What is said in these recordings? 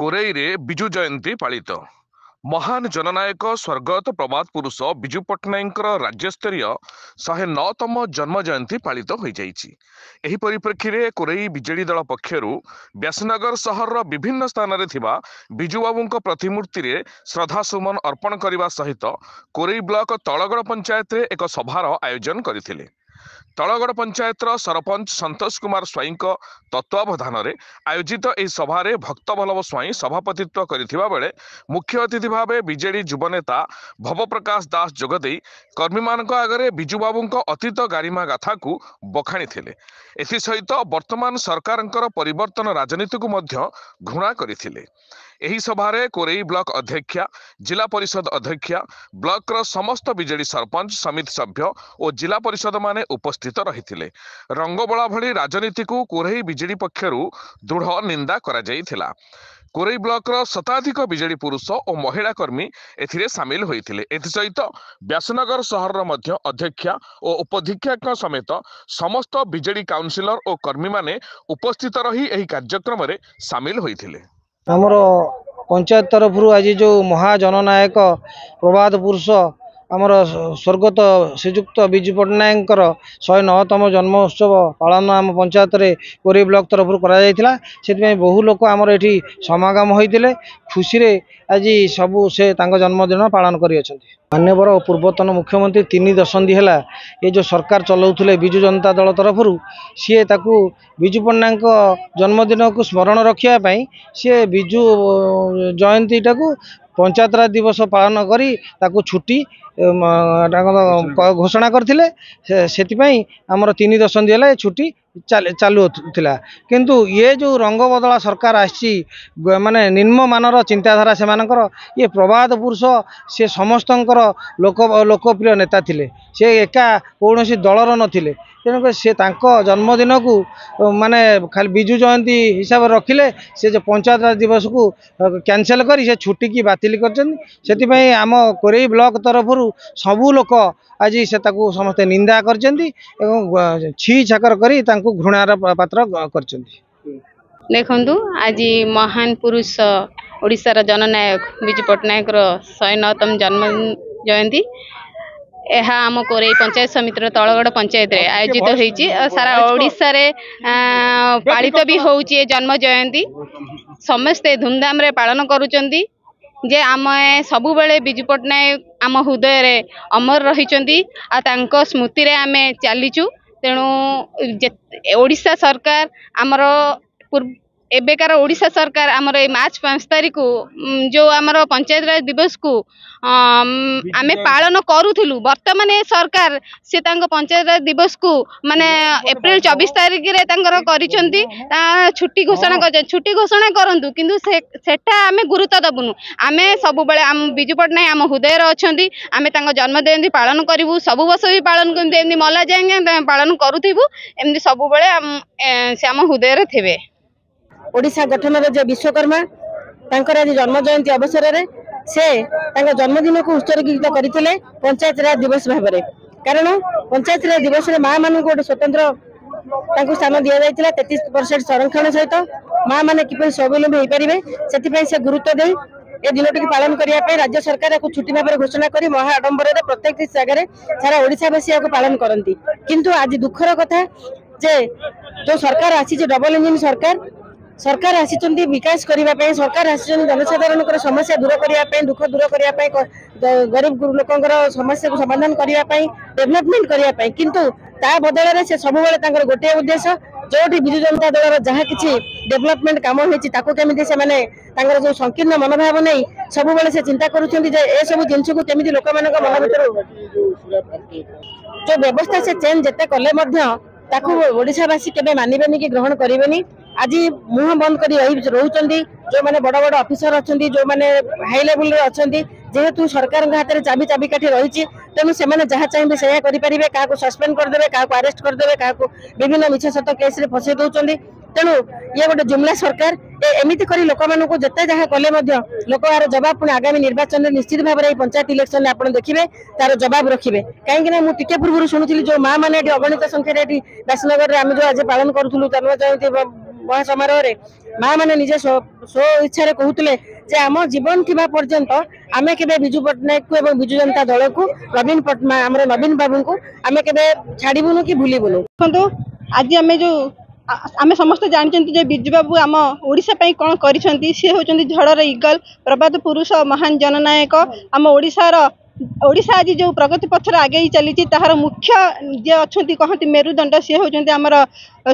कोरेईरे बिजु जयंती पालित महान जननायक स्वर्गत प्रबाद पुरुष बिजु पट्टनायक राज्यस्तरीय 109तम जन्म जयंती पालित हो परिप्रेक्षी में कोरेई बिजेडी दल पक्षर व्यासनगर सहर विभिन्न स्थान में बिजु बाबू प्रतिमूर्ति में श्रद्धासुमन अर्पण करने सहित कोरेई ब्लॉक तलगड़ पंचायत रे एक सभार आयोजन करथिले। तलगड़ पंचायत सरपंच संतोष कुमार स्वाई तत्वावधान में आयोजित यह सभा भक्त बल्लभ स्वाई सभापतित्व करथिबा बेले मुख्य अतिथि भाव बीजेडी युवनेता भव प्रकाश दास जोगदे कर्मी मान आगे बिजु बाबू अतीत गारिमा गाथा को बखाणी थे। एसहित वर्तमान सरकार परिवर्तन राजनीति को मध्य घृणा करथिले। एही सभारे कोरेई ब्लॉक अध्यक्षा जिला परिषद अध्यक्षा ब्लॉक समस्त बीजेडी सरपंच समिति सभ्य और जिला परिषद माने उपस्थित रहिथिले। रंगबोला भली राजनीति को कोरेई बीजेडी पक्षरु दृढ़ निंदा करा जायथिला। कोरेई ब्लॉक शताधिक बीजेडी पुरुष और महिला कर्मी एथिरे सामिल होइथिले। एथिसहित व्यासनगर सहर मध्य अध्यक्षा और उपाध्यक्षा समेत समस्त बीजेडी काउंसिलर और कर्मी माने उपस्थित रही एही कार्यक्रम रे सामिल होइथिले। आमर पंचायत तरफ आज जो महाजननायक प्रबाद पुरुष आमर स्वर्गत श्रीजुक्त बिजु पट्टनायक 109तम जन्मोत्सव पालन आम पंचायत रे कोरेई ब्लॉक तरफ से बहु लोक आमर ये समागम होते खुशी रे आज सबू से जन्मदिन पालन कर मान्यवर पूर्वतन मुख्यमंत्री 3 दशंधि है ये जो सरकार चलाउले बिजु जनता दल तरफ सी बिजु पट्टनायक जन्मदिन को स्मरण रखापी सी बिजु जयंती टाक पंचायत राज दिवस पालन करी छुट्टी घोषणा करथिले। सेतिपई आमर 3 दशंधि है छुट्टी चालू थिला। किंतु ये जो रंग बदला सरकार आसी माने निम्न मानर चिंताधारा से मानकर ये प्रबाद पुरुष से समस्तंकर लोकप्रिय नेता थिले। से एका कौन दलर नथिले। तेणुक से जन्मदिन को माने खाली बिजु जयंती हिसाब रखिले से जो पंचायत राज दिवस को कैंसिल करी से छुट्टी की बातिल कर आम कोरेई ब्लॉक तरफ सबू लोक आज से समस्ते निंदा कर छी छाकर करी घृणार पात्र कर देखु आज महान पुरुष ओडिशार जननायक बिजु पट्टनायक 109तम जन्म जयंती यह आम कोरेई पंचायत समिति तलगड़ पंचायत रे आयोजित होईची। सारा ओडिशा रे पालित भी होउची जन्म जयंती समस्ते धूमधाम रे पालन करूचंदी जे आम सबु बेले बिजु पट्टनायक आम हृदय रे अमर रहिचंदी आ तांको स्मृति रे आमे चालीचु। तेणु ओडिशा सरकार आमर एबेकार ओडिशा सरकार आमर मार्च 5 तारीख को जो आमर पंचायत राज दिवस को आमे पालन करूथिलु। वर्तमान सरकार से पंचायत राज दिवस को माने अप्रैल 24 तारीख रे तांकर करिसंती छुट्टी घोषणा कर छुट्टी घोषणा करंतु किंतु सेटा आमे गुरुत्व दबुनु। आमे सब बेले आम बिजु पट्टनायक आम हृदय रे अछंती। आमे तांको जन्म जयंती पालन करिवु सब वर्ष भी पालन करते एमनी मला जाएंगे पालन करूथिबु एमनी सब बेले से आम हृदय रे थिबे। ओडिशा गठन जो विश्वकर्मा तांकर आज जन्म जयंती अवसर में से जन्मदिन को उत्सर्गित करते पंचायत राज दिवस भाव में। कारण पंचायत राज दिवस में माँ मान गोटे स्वतंत्र स्थान दि जाता 33% संरक्षण सहित माँ मैंने किपर स्वावलम्बी हो पारे से गुरुत्व दे ए दिन टी पालन करने राज्य सरकार छुट्टी भाव घोषणा कर महा आडंबर प्रत्येक जगह सारा ओडिशावासी पालन करती। किंतु आज दुखर कथा जे जो सरकार आसी डबल इंजिन सरकार आसी विकास करने सरकार आसी जनसाधारण समस्या दूर करने दुख दूर करने गरीब लोक समस्या को समाधान करने डेवलपमेंट करने किंतु ता बदल में से सब गोटे उद्देश्य जो बिजु जनता दल जहाँ किसी डेवलपमेंट काम होती से जो संकीर्ण मनोभाव नहीं सब से चिंता करुँच जिनस को केमी लोक मन भर जो व्यवस्था से चेंज जिते कले ओडिशावासी केबे मानिबेनी कि ग्रहण करेंगे। आज मुह बंद कर जो मैंने बड़ बड़ ऑफिसर अच्छा जो मैंने हाई लेवल अच्छा जेहेतु सरकार हाथ में चाबी चाबिकाठी रही तेणु से जहाँ चाहिए से करेंगे क्या सस्पेंड करदे क्या अरेस्ट करदे क्या विभिन्न मिछ सत केस फसई दौरान। तेणु ये गोटे जुमला सरकार एमती कर लोक मानू जिते जहाँ कले लोक यार जवाब पुणी आगामी निर्वाचन में निश्चित भाव में पंचायत इलेक्शन में आप देखिए तार जवाब रखिए। कहीं मुझे पूर्व शुणुली जो माँ मैंने अगणित संख्यार व्यासनगर आम जो आज पालन करूँ जन्म जयंती महासमारोह माँ मैंने निजे स्व इच्छा कहते जे आम जीवन थिबा पर्यंत आमे केबे बिजू पट्टनायक को एवं बिजू जनता दल को नवीन बाबू को आमे केबे छाड़बुनु कि भूलिबुनु। देखो आज आम जो आम समस्त जानते बिजू बाबू आम ओडिशा पई कौन करिसेंती सी होचंती झड़र इगल प्रभात पुरुष महान जननायक आम ओडिशा आज जो प्रगति पथर आगे चली ताहार मुख्य जे अच्छी कहती मेरुदंड सी होचंती आमर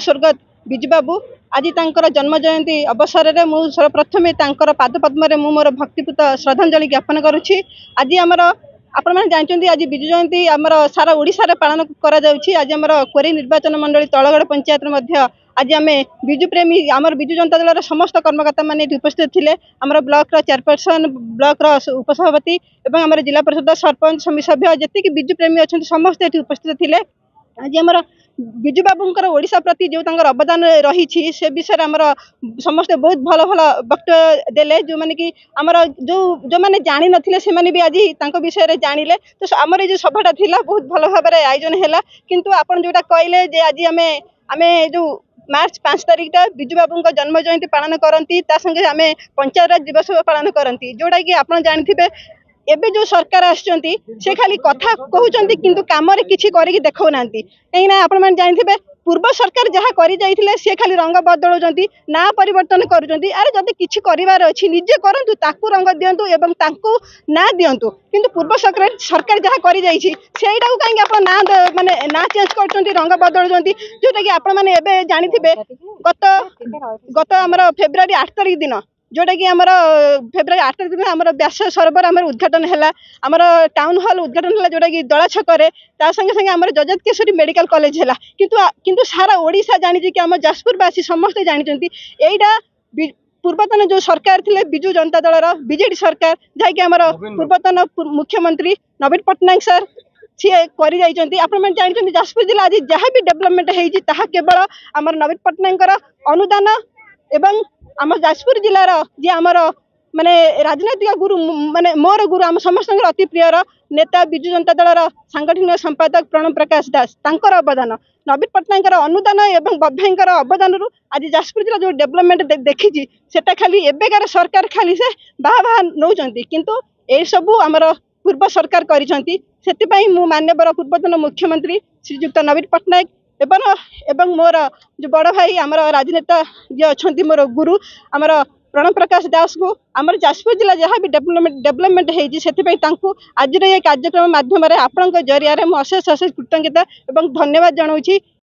स्वर्गत बिजू बाबू आज तांकर जन्म जयंती अवसर में मु सर्वप्रथमे तांकर पाद पद्म मु मोर भक्तिपूत श्रद्धांजलि ज्ञापन करुछि। आज आमर आपण मैंने जानते आज बिजू जयंती आमर सारा ओडिशा पालन करा जाउछि। आज आमर कोरी निर्वाचन मंडली तलगढ़ पंचायत आज आम बिजू प्रेमी आमर बिजू जनता दल समस्त कर्मकर्ता मान उपस्थित थे। आमर ब्लॉक चेयरपर्सन ब्लॉक उपसभापति और आमर जिला परिषद सरपंच समिति सभ्य जी बिजू प्रेमी अच्छा समस्त ये उपस्थित थे। आज आमर बिजू बाबूंकर ओडिशा प्रति जो अवदान रही से विषय आमर समस्ते बहुत भल भल वक्तव्य देले जो माने कि आमर जो माने जानी नथिले से माने भी आज तांको विषय रे जानिले। तो आमर ये जो सभाटा थिला बहुत भल भाव आयोजन हैला। किंतु आपण जोटा कहले जे आज आमे जो मार्च 5 तारिख टा बिजू बाबू जन्म जयंती पालन करती संगे आम पंचायत राज दिवस पालन करती जोटा कि आप जानते एबे जो सरकार आछंती से खाली कथा कहउचंती किंतु काम रे किछि करिक देखौ नांती। कहीं ना आपण मान जानथिबे पूर्व सरकार जहाँ करि जाइथिले से खाली रंग बदलुचंती ना परिवर्तन करूचंती। अरे जदि किछि करिवार अछि निजे करंतु ताकू रंग दियंतु एवं ताकू ना दियंतु किंतु पूर्व सरकार जहाँ करि जाइछि सेइटा को काहे आपण ना माने ना चेंज करचंती रंग बदलुचंती जोटा कि आपण माने एबे जानिथिबे गत हमर फेब्रुआरी 8 तारिख दिन जोटा कि आमर फेब्रुआरी 8 तारिख दिन आमर व्यास सरोवर आमर उद्घाटन है आमर टाउन हॉल उद्घाटन है जोटा कि दला छकरे ता संगे संगे आमर जजत केशरी मेडिकल कॉलेज है किंतु सारा ओडिशा जानी कि आम जाजपुरवासी समस्ते जानते यहीटा पूर्वतन जो सरकार थे बिजू जनता दल बीजेडी सरकार जहाँकि आमर पूर्वतन मुख्यमंत्री नवीन पट्टनायक सर सी कर जानते जाजपुर जिला आज जहाँ भी डेवलपमेंट होता केवल आमर नवीन पट्टनायक अनुदान एवं आम जाजपुर जिलार जी आमर माने राजनैतिक गुरु माने मोर गुरु आम समस्त अति प्रियर नेता बिजू जनता दल सांगठनिक संपादक प्रणव प्रकाश दास तांकर अवदान नवीन पट्टनायक अनुदान एवं बभाईर अवदान आज जाजपुर जिला जो डेवलपमेंट देखी सेटा खाली एबेकार सरकार खाली से बाहा नौचंती किंतु ए सबू आमर पूर्व सरकार करिसंती। सेतिपई मु माननीय पूर्वतन मुख्यमंत्री श्रीयुक्त नवीन पट्टनायक एवं मोर जो बड़ भाई आमर राजनेता जे अच्छी मोर गुरु आमर प्रणव प्रकाश दास को आमर जाजपुर जिला जहाँ भी डेवलपमेंट होती आज ये कार्यक्रम माध्यम आपण जरिया अशेष अशेष कृतज्ञता और धन्यवाद जनाऊँ।